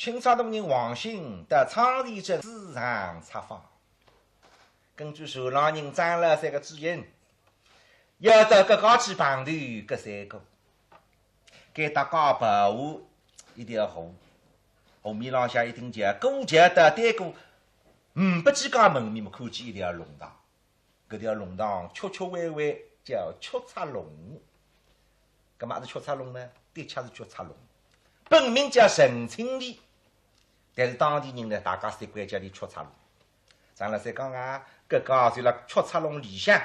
清朝的人王兴到昌黎镇市场采访，根据受让人张老三个指引，要到各家去碰头各三个，该搭高白河一条河，河面浪向一顶桥，过桥到对过500几家门面，看见一条龙塘，搿条龙塘曲曲弯弯，叫曲插龙。搿么也是曲插龙呢？的确是曲插龙，本名叫陈清丽，但是当地人呢，大家习惯叫你曲插龙。张老三讲啊，搿家就辣曲插龙里向，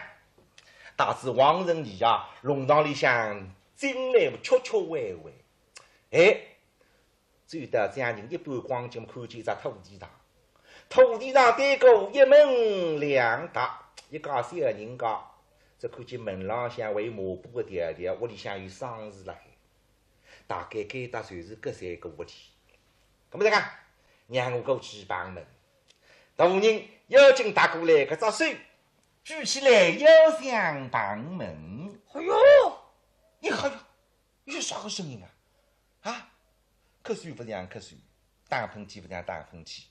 导致往人里啊，龙塘里向进来曲曲弯弯。哎，走到这样人一般光景，看见一只土地上，土地上对过一门两大，一家三个人家，只看见门浪向为抹布的条条，屋里向有丧事辣海。大概该搭就是搿三个屋里。搿么再讲，让我过去帮门。大户人邀请打过来，搿只手举起来，要想帮门。哎哟，你好呀，有啥个声音啊？啊，瞌睡不像瞌睡，打喷嚏不像打喷嚏。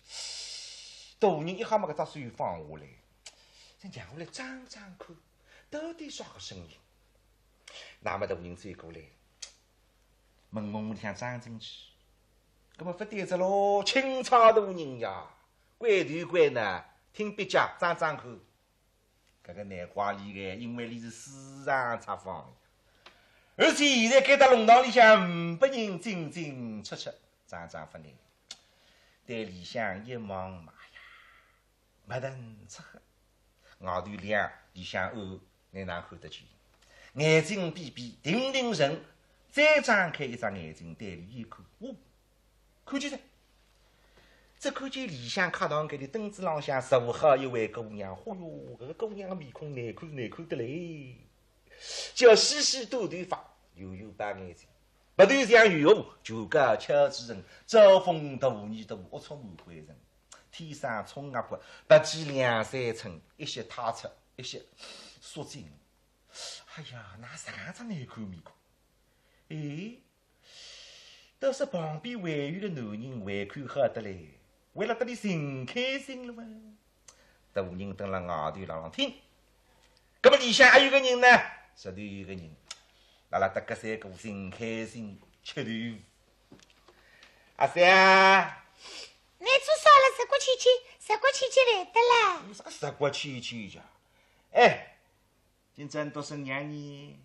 大户人一下把搿只手放下来，再让我来张张看，到底啥个声音？那么大户人追过来。门门里向张进去，搿么不对着喽？清朝大人呀，关头关呢，听笔讲张张看。搿个难怪里个，因为你是市场采访，而且现在该到龙塘里向500人进进出出，张张不难。对里向一望，妈呀，没人出黑，外头亮，里向暗，眼哪看得见？眼睛闭闭，定定神。再张开一只眼睛，对里一看，哦，看见噻！只看见里向客堂间的凳子浪向坐好一位姑娘，嚯哟，搿个姑娘的面孔难看得来，叫细细短头发，油白眼睛，不头像雨后，就个俏之人，招风大雨大，龌龊满怀人，天生葱鸭骨，不计2、3寸，一些太出，一些缩紧。哎呀，那啥子难看面孔！哎，倒是旁边还有个男人还看好得来，为了得里寻开心了嘛。大户人蹲辣外头朗朗听，搿么里向还有个人呢，实头有个人，辣辣搭搿三个寻开心吃豆腐。阿三，你做啥了？十国千来得啦！有啥十国千呀？哎，今朝多少娘呢？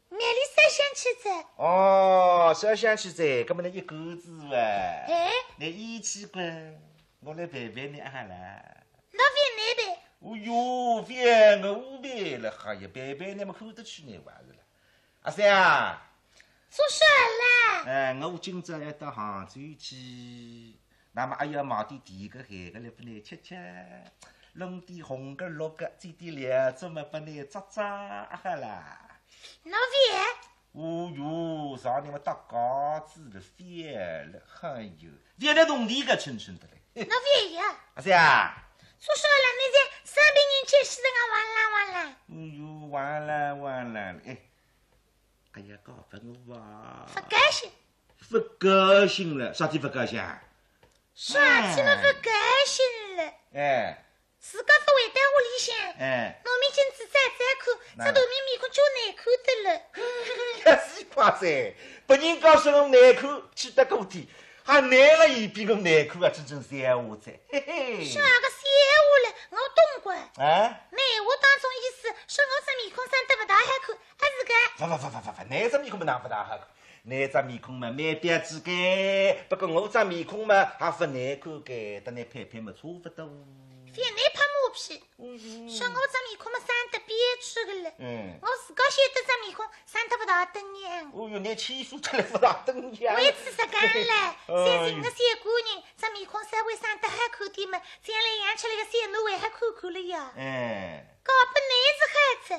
买里3箱去子。哦，3箱去子，搿么那一个子哇？哎，那一起过，我来陪陪你哈啦。老烦难呗。哦哟，烦我烦了，哎呀，陪陪你们看得起你娃子了。阿三啊，做啥啦？我今朝要到杭州去，那么还要买点甜个咸个来拨你吃吃，弄点红个绿个，煎点凉粥嘛拨你扎扎哈啦。老烦。哦哟，上你们搭嘎子了，烦了，哎呦，烦了动地个春春的嘞。老烦呀！阿三啊，做啥了？你在生病人去死的完了。哦哟，完了，哎呀，搞不我啊！不高兴。不高兴了，啥体不高兴啊？啥体么不高兴了？哎，自家不回到屋里向，农民镜子再看，这农民面孔就难看的了。是夸噻，别人告诉我难看，气得过天，还难了一比我难看啊，真正闲话噻，嘿嘿。啥个闲话了？我懂过。啊？那话当中意思说我这面孔长得不大好看，还是个？不，你这面孔嘛哪不大好看？你这面孔嘛蛮标致个，不过我这面孔嘛还不难看个，跟你拍拍嘛差不多。别你拍马屁！说我这面孔嘛长得憋屈个了。我自家晓得这面孔长得不大等样。哦哟，你欺负出来不大等样。为此实讲了，三十个小姑娘，这面孔稍微长得好看点嘛，将来养出来个小奴还好看看了呀。搞不你是孩子。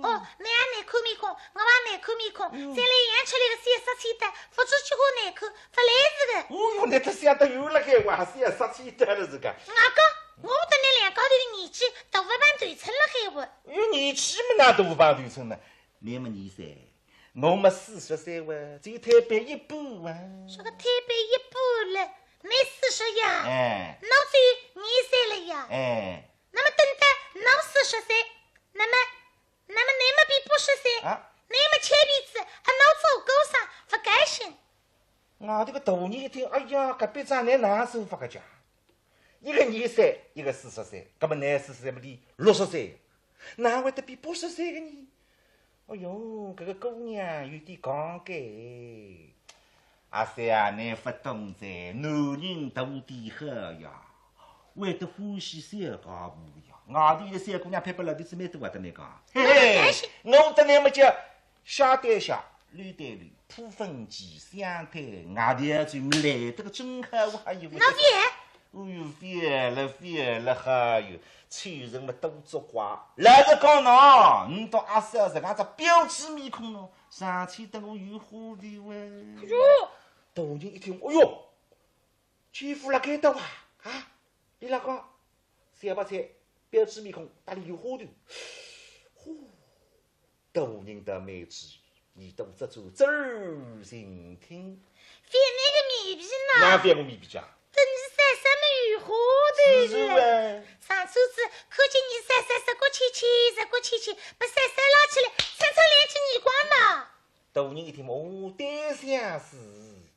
哦，你也难看面孔，我也难看面孔，将来养出来个小杀气的，不出去话难看，不来事的。哦哟，你这想得有了该，我还是要杀气的了这个。我讲。我等你两高头的年纪，大不办对称了海话。有年纪么那大不办对称呢？你么你噻，我么40岁哇，只有退班一半哇。说个退班一半了，你40呀？哎，老子2岁了呀？哎，那么等到老40岁，那么你们比80岁，你们前辈子老走狗上不该行。我这个大人一听，哎呀，隔壁长男哪手法个家？一个2岁，一个40岁，那么男40岁不离60岁，哪会得比80岁的呢？哎哟，这个姑娘有点刚改。阿三啊，你不懂噻，男人大点好呀，会得欢喜三家婆呀。外头的三姑娘配不老的是蛮多的，你讲。嘿嘿，我的那么叫小对小，绿对绿，普分期相对，外头就没来这个真好，我还有。老爹。哎呦，烦了，还有छो人们都作怪。老实讲喏，你到阿三这样子标致面孔喏，上去等我有火的喂。哎呦！大人一听，哎呦，欺负了该到啊！你那个三八菜标致面孔，打里有火的。呼，大人的妹子，你都这做真心听。翻那个面皮呢？哪翻我面皮啊？等你晒什么有火的是上次子看见你晒过气，把晒拉起来，三长两斤耳光呢。大人一听，哦，对相是，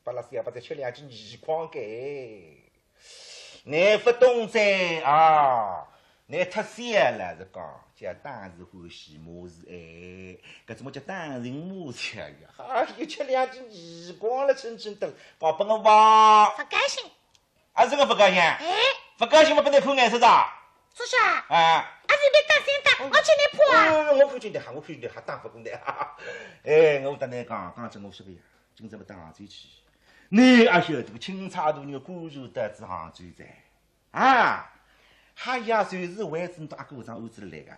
把那三把再吃2斤耳光给。你不懂噻啊！你太小了，是讲叫当时欢喜莫是爱，搿怎么叫当人莫吃呀？又吃2斤耳光了，真的，搞把我忘。不高兴。这个不高兴。不高兴嘛，不能看眼色的。叔叔啊，还是别打三打，我去你破啊！我看见的还打不过来。我跟你讲，刚才我说个呀，今朝不到杭州去，你也晓得这个清茶渡人官员得知杭州在哎呀，随时为子到阿哥上屋子来个。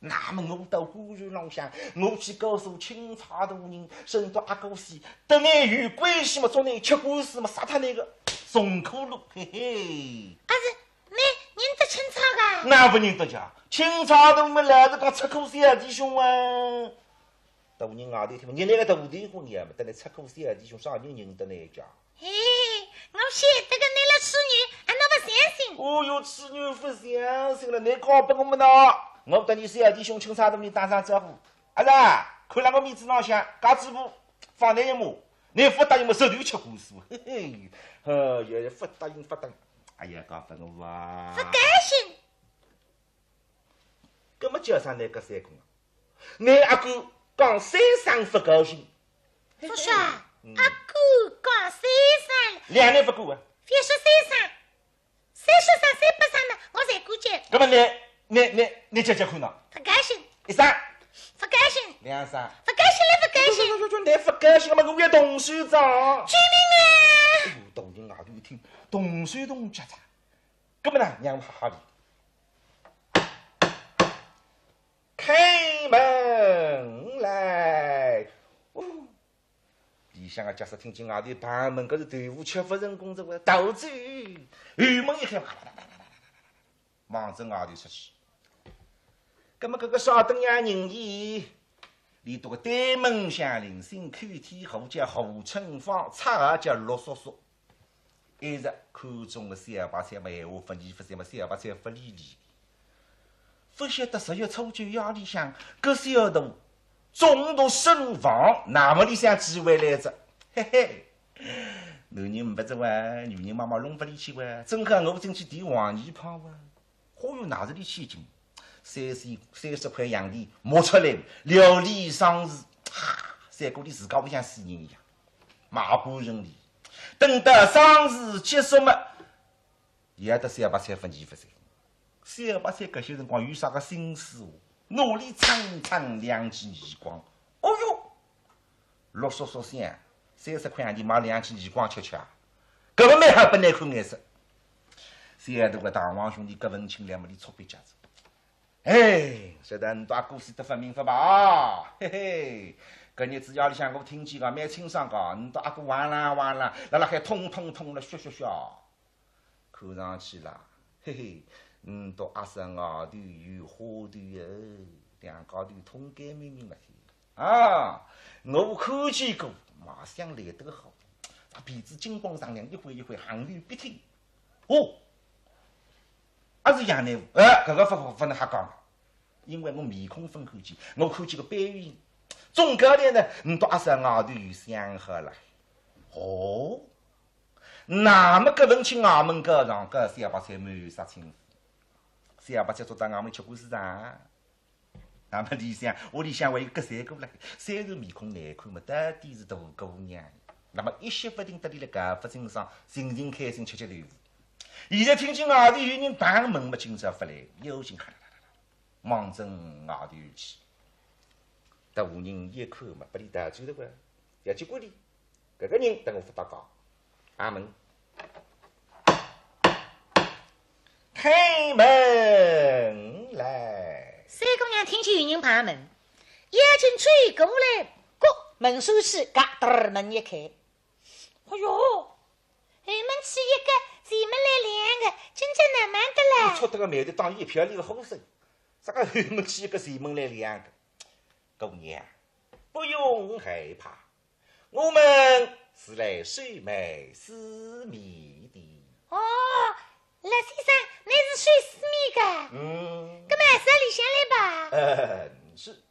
那么我到官员浪向，我去告诉清茶渡人，升到阿哥西，等你有关系嘛，做你吃官司嘛，杀他那个松口路，嘿嘿。是你认得清朝个？那不认得家，清朝的我们老是讲出口小弟兄啊。大人外头听，你那个大地方呀嘛，等你出口小弟兄，啥人认得那一家？我晓得个，你了处女，那不相信？哦哟，处女不相信了，你搞不我们呢？我等你小弟兄清朝的你打声招呼。看那个面子浪向，嘎子布放那一幕，你不答应我手头吃官司，嘿嘿，也不答应。哎呀，搞不我哇！不高兴。搿么叫啥呢？搿三公啊，你阿哥讲三生不高兴。叔叔，阿哥讲三生2年不过啊。别说三生，30生300生呢，我才过节。搿么你结看喏？不高兴。1生。不高兴。2生。不高兴了，不高兴。你不高兴嘛？我要同手长。救命啊！大人外头一听，同手同家长，搿么呢，让我好好的。开门来！里向个家属听见外头旁门搿是队伍吃不成功这个斗嘴，雨门一开，往正外头出去。搿么搿个少等呀人意，里头个对门相邻，新看天后叫胡春芳，插耳叫陆叔叔。一直看中了三把菜嘛，闲话不理不睬嘛，三把菜不理理。不晓得10月初9夜里向，搿小童中毒身亡，那么里向机会来着？嘿嘿，男人不走啊，女人妈妈弄不里去哇，正好我进去提黄泥泡哇，忽悠哪子里去进？30块洋钿摸出来，料理上市，三哥你自家不像死人一样，马不认理。等到丧事结束嘛，也得300菜分钱不噻。300菜搿些辰光有啥个心思哦？努力蹭2记耳光。哦哟，陆叔叔想30块洋钿买2记耳光吃，搿个蛮好不难看眼色。三大个大王兄弟搿份清两么里错别家子。晓得你大哥死得分明不吧？嘿嘿。搿日子夜里向我听见个蛮清爽个，你到阿哥哇啦，辣海痛了，嘘，看上去啦，嘿嘿，你到阿婶外头有花头哦，两高头痛干明了我看见过，马上来得好，鼻子金光闪亮，一会行流鼻涕。哦，还是杨乃武，搿个不能瞎讲，因为我面孔分看见，我看见个背影，总高头呢，到阿三外头相合了。哦，那么搿文去外门高上搿三八菜满杀清楚，三八菜坐到外门吃过市场。那么屋里向还有搿三个了，虽然面孔难看嘛，到底是大姑娘。那么一歇不定得里了搿副身上，心情开心，吃豆腐。现在听见外头有人打门嘛，今朝发来，有心咔啦啦啦，忙正外头去。但妇人一看嘛，不理大转头个，要去管理。搿个人等我发到讲，阿门，开门来。三姑娘听见有人拍门，眼睛追过来，门收起，嘎噔门一开。哎哟，门起一个，前门来两个，真正难瞒的啦！戳得个眉头当一瓢里个火水，啥个后门起一个，前门来两个。姑娘，不用害怕，我们是来收买私密的。哦，赖先生，你是收私密的？搿么啥里向来吧？是。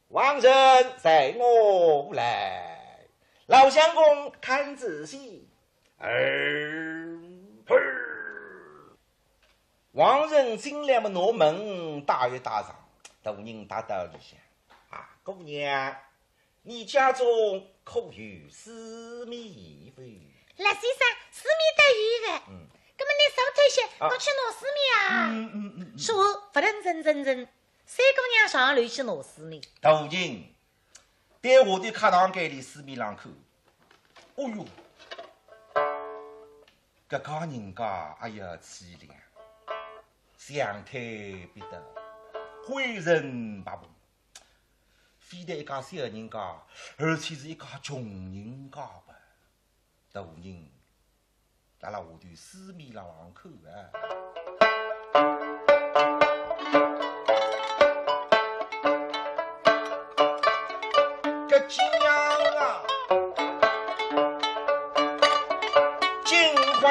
王人在我来，老相公看仔细。王人进来么，拿门打一打上，大人打到里向。姑娘，你家中可有私密否？赖先生，私密得有的。搿么你手推些，我去拿私密啊。说不认真。三姑娘上楼去拿私密。大人，对我的课堂间里私密两口。哦哟，搿个人家哎呀凄凉，相推必得，毁人八步。非得一家小人家，而且是一家穷人家吧？大人，拉拉我的私密两口啊！这样啊，尽管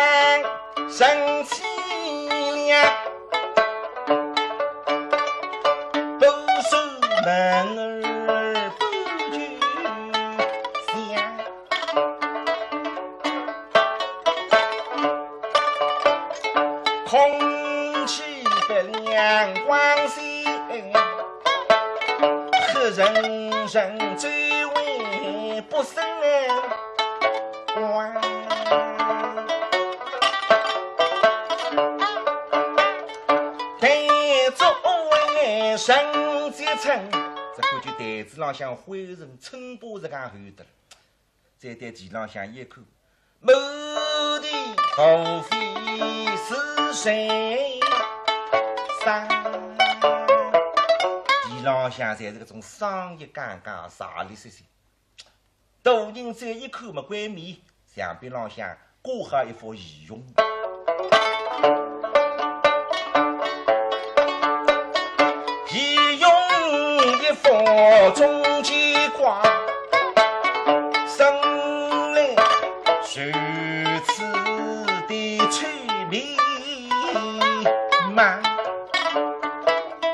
生气了，不守门儿不去想，空气的阳光线，和人人最为不胜光。但作为神阶层，这感觉台子浪向灰人称霸这样后头了。再对地浪向一看，某地无非是谁上？地浪向侪是搿种商业杠杠、傻里碎碎。大人再一看嘛，关面墙壁浪向挂好一幅仪容。仪容一幅中间挂，生来如此的趣味嘛。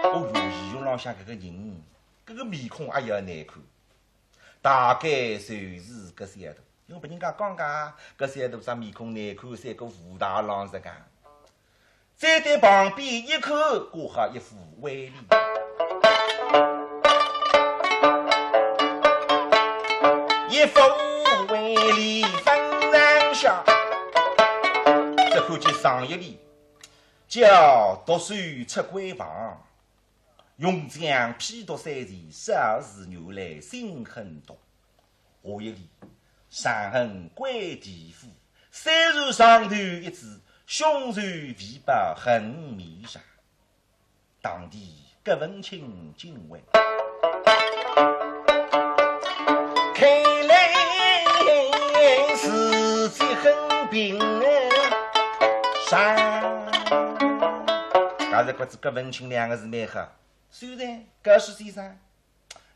哦哟，仪容浪向搿个人，搿个面孔也要难看。大概就是搿三头，因为别人家讲搿三头啥面孔难看，三个武大郎是讲。再对旁边一看，挂好一副威力，一副威力分上下。这看见上一里叫读书出闺房，用枪劈夺三前，杀死牛来心很毒。下一里伤痕归地府，三如上头一指，凶残尾巴横面上。当地各文清敬畏，看来时节很平上。但是觉着各文清两个字蛮好。虽然搿是先生，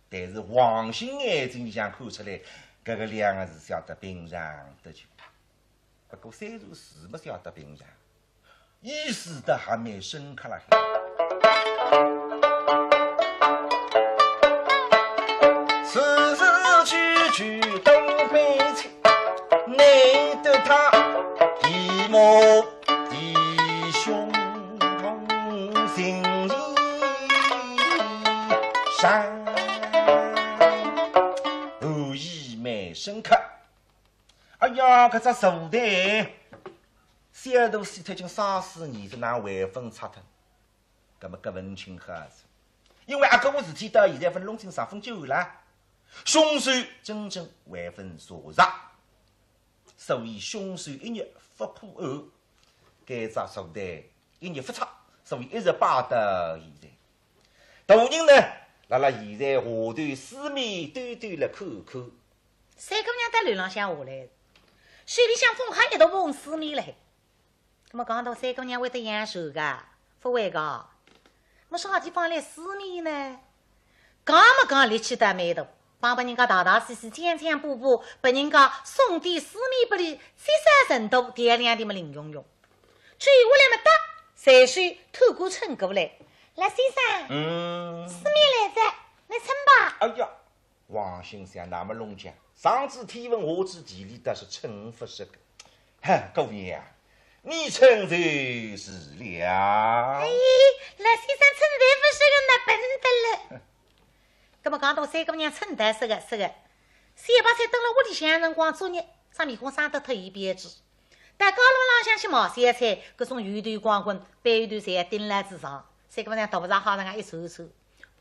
但是黄姓眼睛里向看出来，这个两个字晓得平常的就，不过虽然是不晓得平常，意思的还蛮深刻了。时时句句都悲切，难得他一目弟兄同心意上。深刻，哎呀，搿只手袋，小肚死脱已经30年，是拿外分拆脱，搿么搿文清黑子，因为阿哥我事体到现在分弄清10分久了，凶手真正外分查查，所以凶手一日不破案，搿只手袋一日不拆，所以一直摆到现在。大人呢，辣现在下头四面端端来看看。三姑娘在路浪向下来，水里向风还一道碰四面来。那么讲到三姑娘会得养手个，不会个，么啥地方来四面呢？讲么讲力气大蛮大，帮人家大大细细、讲讲补补，把人家送点四面不离，三三程度掂量的么灵用用。追下来么得，随水透过村过来，来先生，四面来着，来称吧。哎呀，王先生那么弄讲。上知天文，下知地理，但是称不识个。哈，姑娘，你称就是了。哎，来先生称才不是个那笨的了。那么讲到三姑娘称得是个，三把菜等了屋里向辰光作业，上面孔生得特一边子。但高楼浪向去冒咸菜，各种鱼头光棍，白鱼头菜顶来之上，三姑娘倒不上好人家一瞅瞅。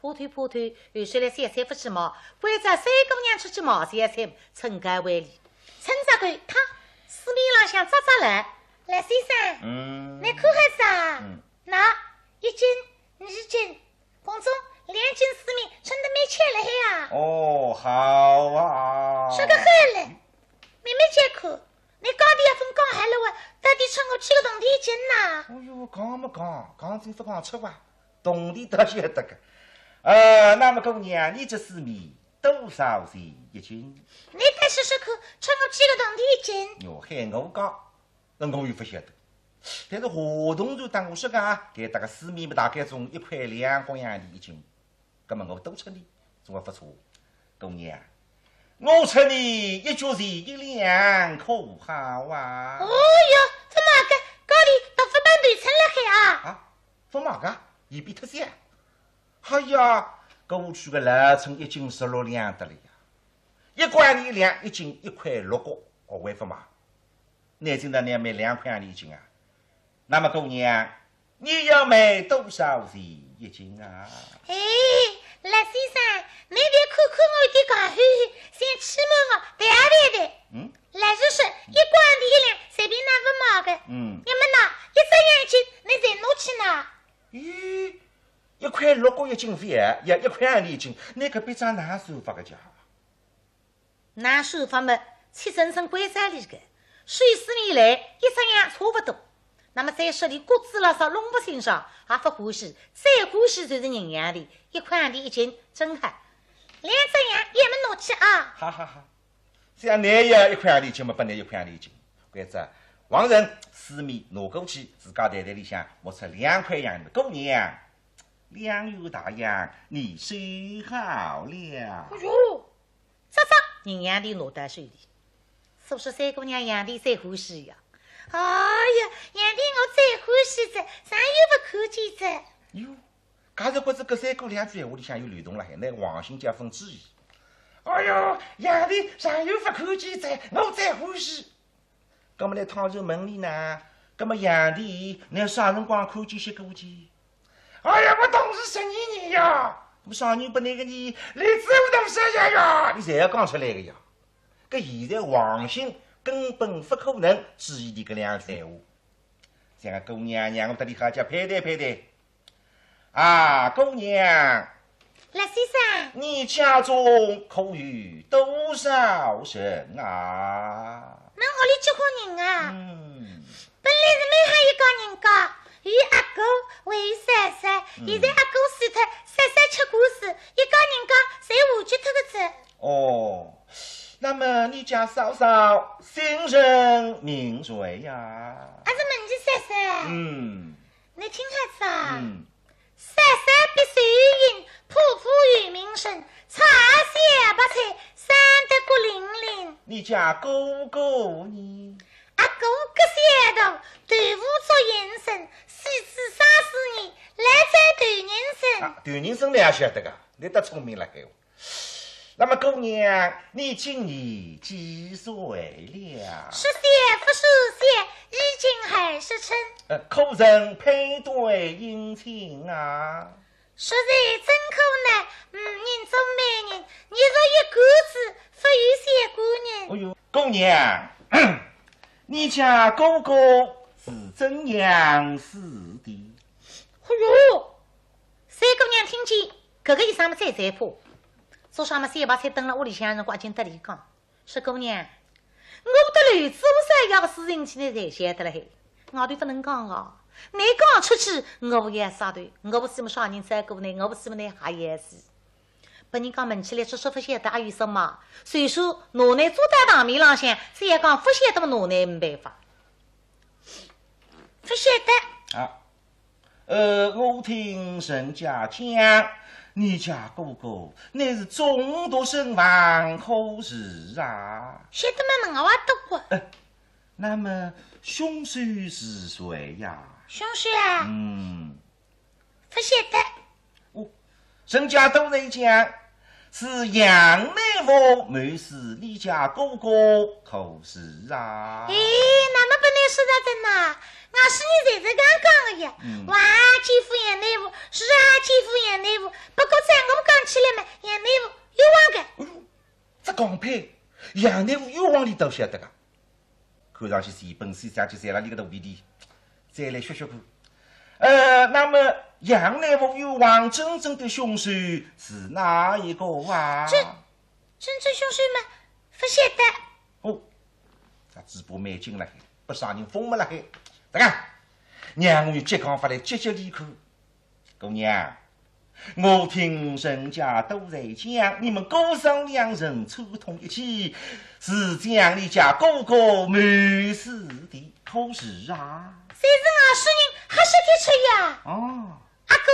破腿，有些来咸菜不去冒，为着三姑娘出去冒咸菜，称该为理。趁着看他四面浪向扎来，来先生，你看还啥？那1斤、2斤，共总2斤四面，称得蛮吃了呀。哦，好啊。说个好嘞，妹妹姐看，你高低一分讲好了哇，到底称我7个铜钿1斤呐？哎呦，讲么讲真不讲出话，铜钿倒晓得个。那么姑娘，你这四面多少钱1斤？你再说说看，称我7个铜钿1斤。哟，喊我讲，那我又不晓得。但是活动就当我说讲，给大个四面大概从1块2公洋钿1斤，那么我多出你，总还不错。姑娘，我出你1角钱1两，可好啊？哦哟，这么个高里到不办对称了海啊？啊，不嘛个，一比特些。哎呀，过去个老称1斤16两得了呀，1块1两1斤1块6角，我还不嘛？那现在你要卖2块1斤啊？那么姑娘，你要卖多少钱1斤啊？哎，赖先生，你得看看我的讲话，先启蒙我，对啊对。赖是说1块1两，随便拿不毛个。你们拿1只1斤，你再拿去拿。咦，1块6角1斤费啊，也1块21斤，你可别张哪手法个家？哪手法么？去深深关山里个，水4年来1只样差不多。那么在说里骨子老少弄不清爽，还不欢喜，再欢喜就是营养的，1块2钿1斤，真好。2只样也没拿去啊！哈哈哈！像你要1块2钿1斤，么不拿1块2钿1斤，或者往人四面拿过去，自家袋袋里向摸出2块洋的姑娘，2元大洋，你收好了。哎呦，这营养的拿到手里，是不是三姑娘养的最欢喜呀？哎呀，养的我最欢喜着，啥又不看见着？哟，假如觉着搿3个2句闲话里向有流动了，那王姓家分之一。哎哟，养的啥又不看见着，我最欢喜。葛么来趟入门里呢？葛么养的那啥辰光看见些过去？哎呀，我当时12年呀！我啥人不那个你来自我东西呀？你侪要讲出来个呀！搿现在王姓根本不可能质疑你搿2句闲话。像个姑娘让我得里好叫配对。啊，姑娘，赖先生，你家中可有多少人啊？恁屋里结婚人啊？本来是蛮好一家人家，有阿哥，还有婶婶。现在阿哥死脱，婶婶吃过世，一家人家侪下去脱个子。哦，那么少新人名谁呀？俺是问你三三。你听下子啊。三三必须赢，普普与民生，茶谢不菜，三得过零零。你家哥哥呢？阿哥个些头，豆腐做人参，西子杀死你，来在豆人参。豆人参你也晓得个，你得聪明了还。那么姑娘，你今年几岁了？十岁不十岁，已经20春。可曾配对姻亲啊？实在真可难，人中美人，你若一个字，不与谢姑娘。哎呦，姑娘，你家哥哥是怎样死的？哎呦，三姑娘听见，哥哥一上么再破。早上嘛，三把菜等了屋里向，人挂进得里讲，说姑娘，我的儿子我啥样的事情现在才晓得了嘿，我对不能讲啊，你讲出去，我不也啥对，我不是么少人在过呢，我不是么那还也是，把人讲问起来，说不晓得还有什么？虽说奶奶坐在堂面浪向，只也讲不晓得么奶奶没办法，不晓得啊。我听人家讲。你家哥哥乃是中读身亡可是啊？晓得吗？问我也读过。那么凶手是谁呀？凶手啊？不晓得。人家都在讲是杨内夫谋死你家哥哥可是啊？那么不能说到真呐？俺是你才是刚刚的呀，哇！欺负杨内务，是啊，欺负杨内务。不过在我们讲起来嘛，杨内务冤枉的。哎呦，这讲配，杨内务冤枉你都晓得个。看上去是本事上去在了你个肚皮里，再来学学看。那么杨内务冤枉真正的凶手是哪一个啊？真正凶手嘛，不晓得。哦，这嘴巴蛮紧了，不伤人疯么了还？大家，让我接讲法来接理口。姑娘，我听人家都在讲，你们哥嫂两人串通一气，是将你家哥哥谋死的，可是啊？谁是俺是人，还是得吃呀？阿哥，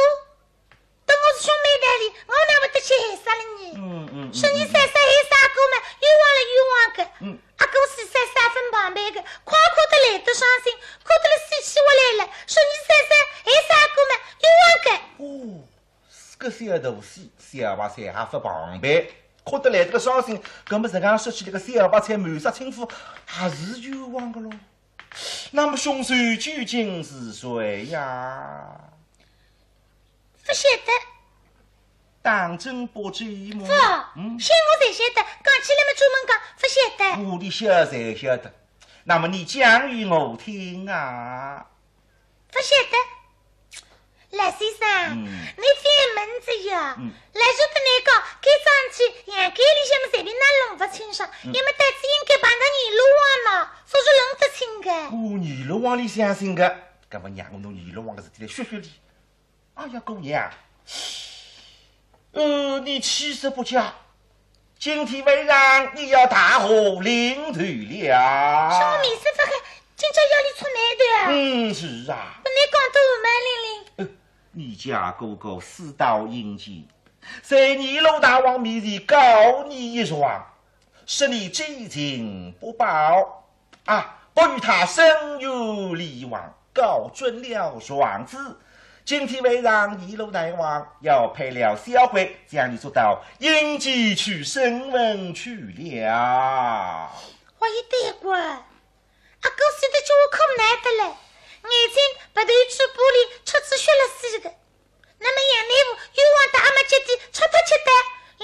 等我是兄妹代理，我哪不得去害死了你？是你三三害啥哥嘛？冤枉个。阿哥是三三分旁边的，夸得来得伤心，夸得了死气我来了。说你三三害啥哥嘛？冤枉个。是个小徒弟，小白菜还分旁边，夸得来得个伤心，搿么人家说起那个小白菜谋杀亲夫，还是冤枉个咯。那么凶手究竟是谁呀？不晓得。当真不知吗？先我才晓得，讲起来嘛专门讲不晓得。我的晓才晓得，那么你讲与我听啊。不晓得，赖先生，你翻门子呀？来说的你讲，该上去阳间里向么随便拿弄不清爽，要么袋子应该绑到泥路网嘛，说是弄得清个。泥路网里相信个，搿么让我弄泥路网的事体来学学你。哎呀，姑娘。你气势不佳，今天晚上你要大祸临头了。什么面色不黑，今朝要你出难的。是啊。不你讲得蛮伶俐。你家哥哥私盗阴间，在你老大王面前告你一状，使你追情不报不与他生有来往，告准了状子。今天晚上一路大王要派了小鬼将你捉到阴间去审问去了。我一对过，阿哥现在叫我可难得了，眼睛不头去玻璃出子血了似的。那么杨内务冤枉的阿妈姐弟吃不吃的，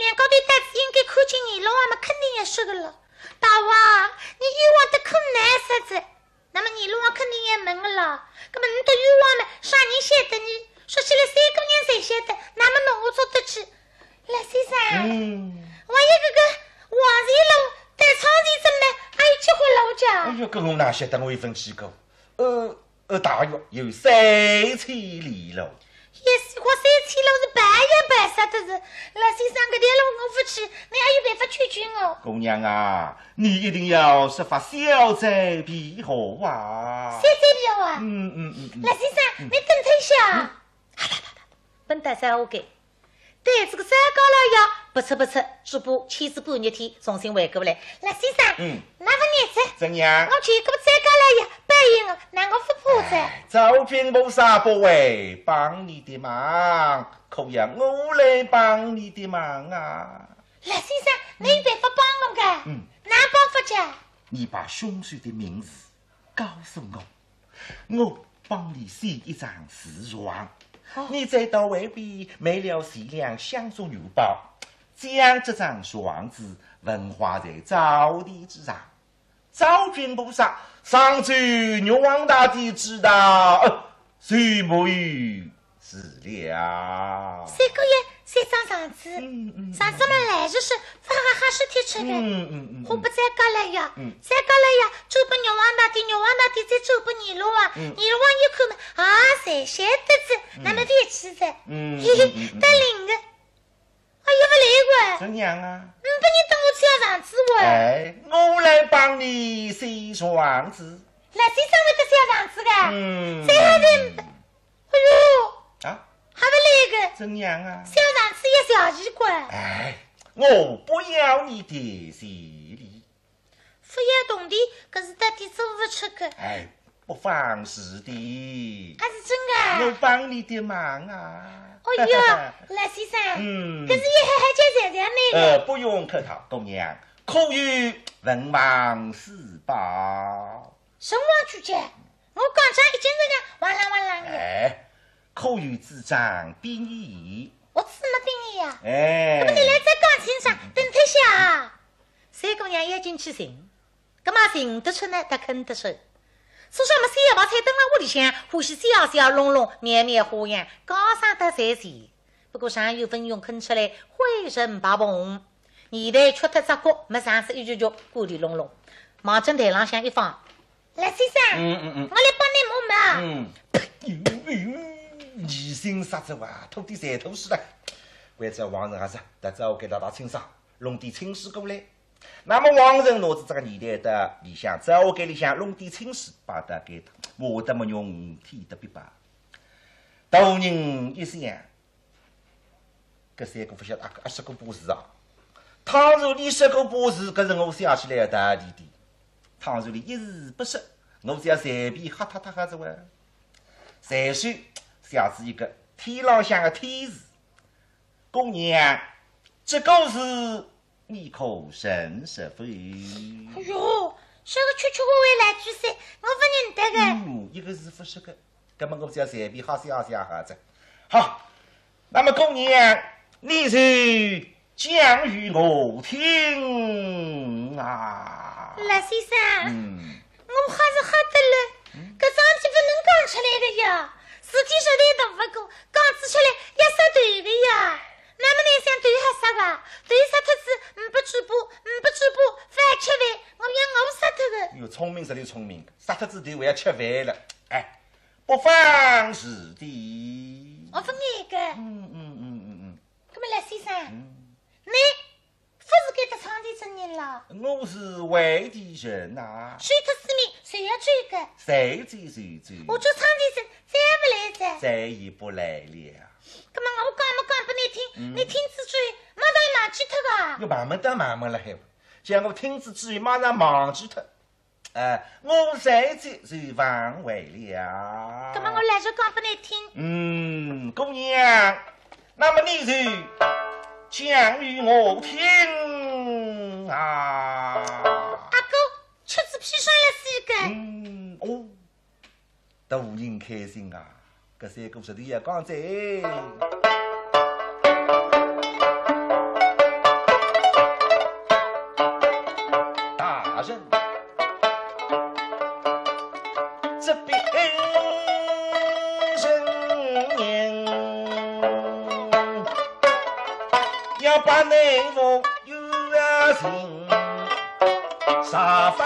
两高头袋子应该看见你了，阿妈肯定也说的了。大王，你冤枉的可难死着。那么你路王肯定也问了啦，那么你都冤枉嘛？啥人晓得你？说起来三姑娘才晓得，那么弄我做得去？赖先生，我一个黄钱路带草地子呢，还有结婚老家。哎呦，搿我哪晓得我一分钱够？大约有3千里路。也是我3千路是半呀，白啥的是，老先生搿条路我不去，你还有办法劝劝我？姑娘啊，你一定要设法消灾避祸啊！消灾避祸啊！老先生，你等他一下。本大山我给。对这个山高了腰，不出，主播牵制半日天，重新回过来。老先生，那份日子，怎样？我去个山高了腰，答应我，那我不怕噻。周君菩萨不会帮你的忙，可要我来帮你的忙啊！老先生，你有办法帮我噶？哪帮法家？你把凶手的名字告诉我帮你写一张字状。你再到外边买了4两香烛油包，将这张双字文化在灶地之上。周君菩萨上至玉皇大帝知道，谁不与是了。3个月3张上字，上次们来就是发哈是贴出的。我不再讲了呀，再讲了呀，走不玉皇大帝，玉皇大帝再走不阎罗王，阎罗王一看嘛，才晓得子，那么别气噻，嘿嘿，得灵的，又不来过。怎样啊？不你等我写上字哇？我来帮你写双字。老先生会得写上字的，最后的，哎呦，还不来个？怎样啊？写上字也小奇怪。我不要你的谢礼。不要动的，可是到底做不出个。不妨事的。还是真的？我帮你的忙啊。哎呦，老先生，可是也还叫这样那个。不用客套，姑娘，可与文王四宝。神王主角，我刚才已经这个完了的。可与自长兵役。我怎么兵役呀？那么你来在钢琴上等他下。三姑娘要进去寻，干嘛寻得出呢？他肯得出。说什么3把菜等了屋里向，欢喜笑隆隆，绵绵花样，高尚得才是。不过上有分用啃出来，灰尘八蓬。年代缺脱只角，没上色一句句，锅里隆隆。往正台浪向一放，来先生，我来帮你摸摸。疑心杀子哇，土地财土死了。为这王人还是得找给他清扫，弄点清水过来。那么王人拿着这个年代的里向，找给里向弄点清水，把它给我的么用天的必吧。多人一想，这3个不晓得20个故事啊。倘若你10个故事，可是我想起来大弟弟。倘若你一字不识，我只要随便哈他哈子哇。再说写出一个天朗向的天字，姑娘，这个是你可认识非？哎呦，这个确会来举噻，我不认得个。一个是不识个，根本我只要随便哈写哈子。好，那么姑娘，你就讲与我听啊。老先生，我还是吓得了，搿桩事不能讲出来的呀。事体实在大不过，讲出来也杀头的呀。那么你想头还杀个？头杀脱子，不举报，饭吃饭，我要我杀脱的。哟，聪明实在聪明，杀脱子头还要吃饭了。不妨事的。我不爱个。那么老先生，你不是给他创的真人了？我是外地人呐。水特市民，谁要追个？谁追？我就唱的人，再不来噻。再也不来了。那么我讲不你听，你听子追，马上要忘记脱个。又慢慢了还，叫我听子追，马上忘记脱。我现在就忘回了。那么我来就讲不你听。姑娘，那么你就讲与我听啊。阿哥，车子披上了4个。大人开心啊！这3个实在要讲在。大人，这边人年要把内务有情沙发。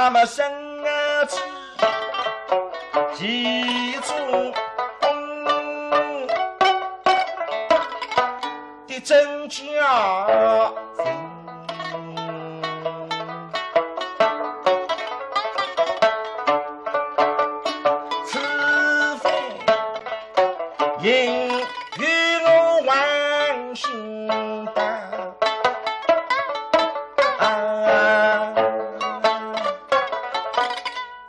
那么生儿子其中的真假此非因与我万心胆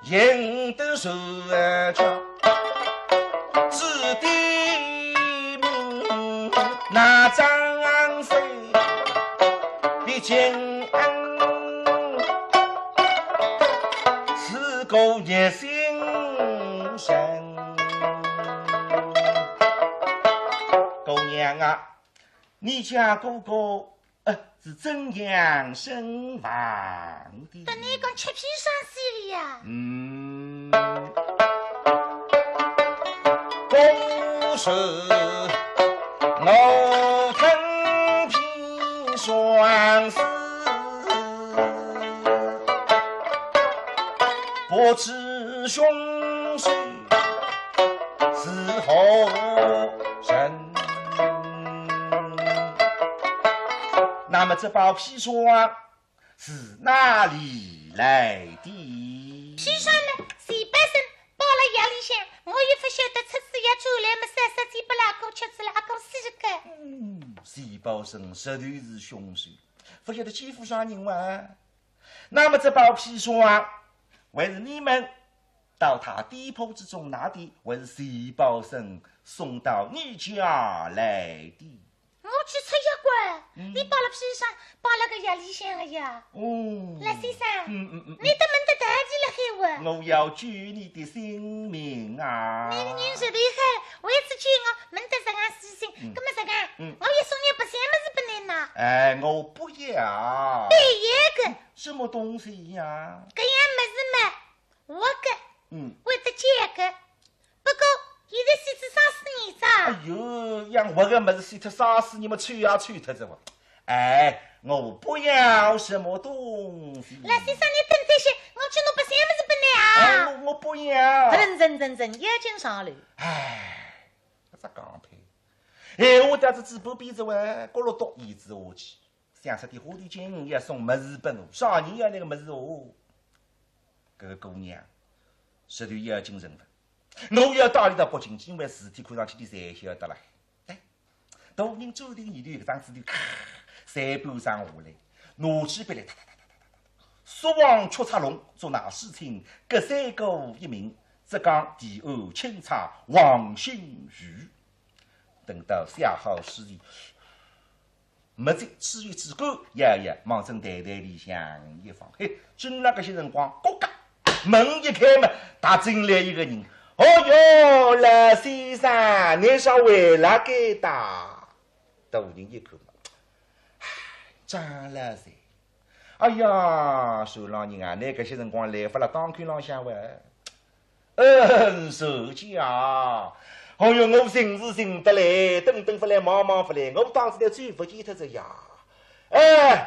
赢得手脚指地名那张飞的情此狗也心神狗娘啊你家哥哥是怎样身亡的？那你讲吃皮上戏了呀？公是我thân皮双丝，不知凶手是何人？那么这包砒霜是哪里来的？砒霜呢？前半生包了夜里向，我又不晓得出子也走来，没三十几不拉够吃子了，阿公死个。前包生实在是凶手，不晓得欺负啥人哇？那么这包砒霜还是你们到他地铺之中拿的，还是前包生送到你家来的？我去出一关，你包了砒霜，包了个夜里向了呀。赖先生，你得问得大气了海我要救你的性命啊！那个人实在害，为此救我，问得这样事情，那么这个，我一送你不三么子不能拿。我不要。对一个。什么东西呀？这样么子嘛，我个，为得借个，不过。现在先去杀死你咋？哎呦，让我个么子先去杀死你们，吹呀吹他这个！我不要什么东西。赖先生，你等这些，我去弄不三么子不来啊！我不要。真，眼睛上楼。这刚配。我带着纸包鼻子哇，过了多椅子下去，想出的花的金也送么子本哦，啥人要那个么子哦？这个姑娘，实在要精神分。我要到你到北京去，因为事体看上去你才晓得了。大人走定一段，搿张纸条三半上下来，拿起笔来，说王却插龙，做那事情，各三个一名，浙江第二钦差王新宇。等到写好诗意，没在至于之后，爷爷忙正台台里向一放，正那个些辰光，咕嘎门一开嘛，打进来一个人。哦哟，赖先生，你上回来给打，大人一口嘛，张了噻。哎呀，寿老人啊，你搿些辰光来发了当看浪向喂，受教。哎哟，我寻是寻得来，等不来，忙不来，我当时来最不记得这呀。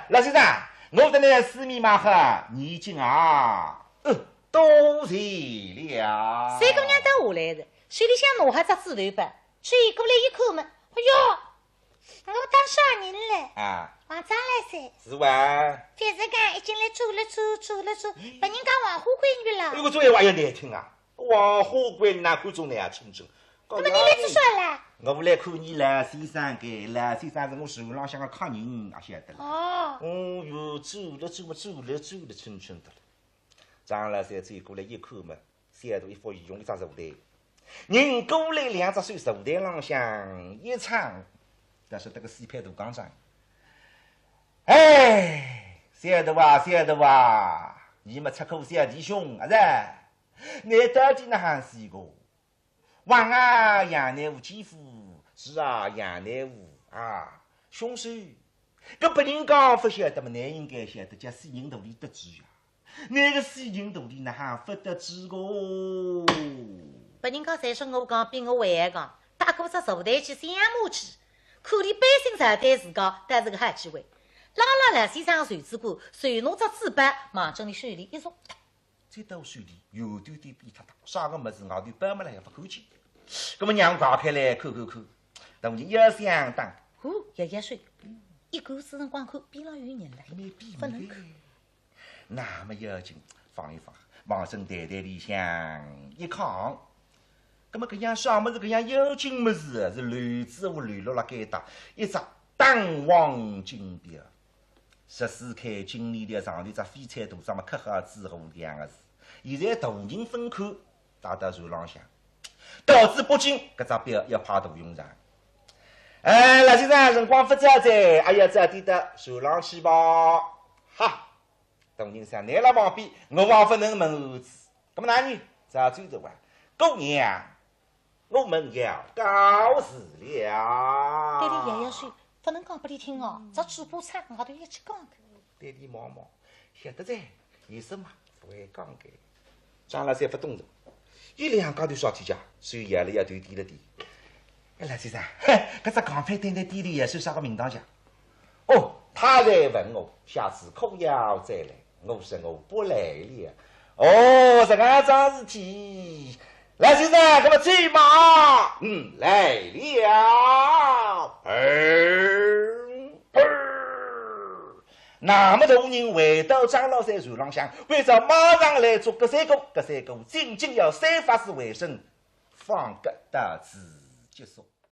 赖先生，我在那四面马哈，你进啊。多谢了。三姑娘等下来的，手里向拿哈只纸头吧，吹过来一口嘛。哎哟，我当啥人了？王张来噻。是哇。反正讲一进来走了走，把人家王花闺女了。如果这话要难听啊，王花闺女哪看中那清纯？那么你来做啥啦？我来看你赖先生给赖先生是我手浪向个客人，也晓得了。哦哟，走了，清纯的了。张老三追过来一口嘛，三头一副用一张茶台，人过来两只手茶台浪向一唱，但是这个四片大钢针。三头啊，你们出口小弟兄啊是？你到底哪行是个？王啊，杨乃武继父是啊，杨乃武啊，凶手。搿别人讲不晓得嘛，你应该晓得，叫死人头里得知呀。那个死人肚里哪还不得知个？别人讲再说我讲比我还讲，打过只茶台去三马去，可怜百姓茶台自家，但是个好机会。拉赖先生船子过，随拿只纸板往正你手里一坐，再到手里有端点比他大，啥个么子外头搬不来也不看见。那么娘挂开来看，等你要想当，爷说，一个时辰光看边浪有人了，不能看。那么要紧，放一放，往生袋袋里向一扛。那么搿样小么子，搿样有劲么子，是乱子和乱落了该打，一只蛋黄金标。14开金链的上头只飞彩图上么刻好之后这样个事，现在大人分看打到船浪向，导致北京搿只表要派大用场。老先生，辰光不早在，还要早点的船浪去吧。哈，大人说拿了旁边，我往不能问儿子，搿么哪女早追着话，姑娘，我们要告辞了。爹爹爷爷说。不能讲拨你听哦，这嘴巴差外头一起讲个。爹地毛毛，晓得噻，有什么不会讲个。张老三不懂着，有两家头小天家，所以夜里要对点了点。老先生，搿只钢板店在店里也算啥个名堂家？哦，他来问我，下次可要再来。我说我不来了。哦，这个桩事体。来先生，搿么催马，来了。那么大人回到张老三船浪向，为着马上来做隔山沟，隔山沟仅仅要3法师为生，方格到此结束。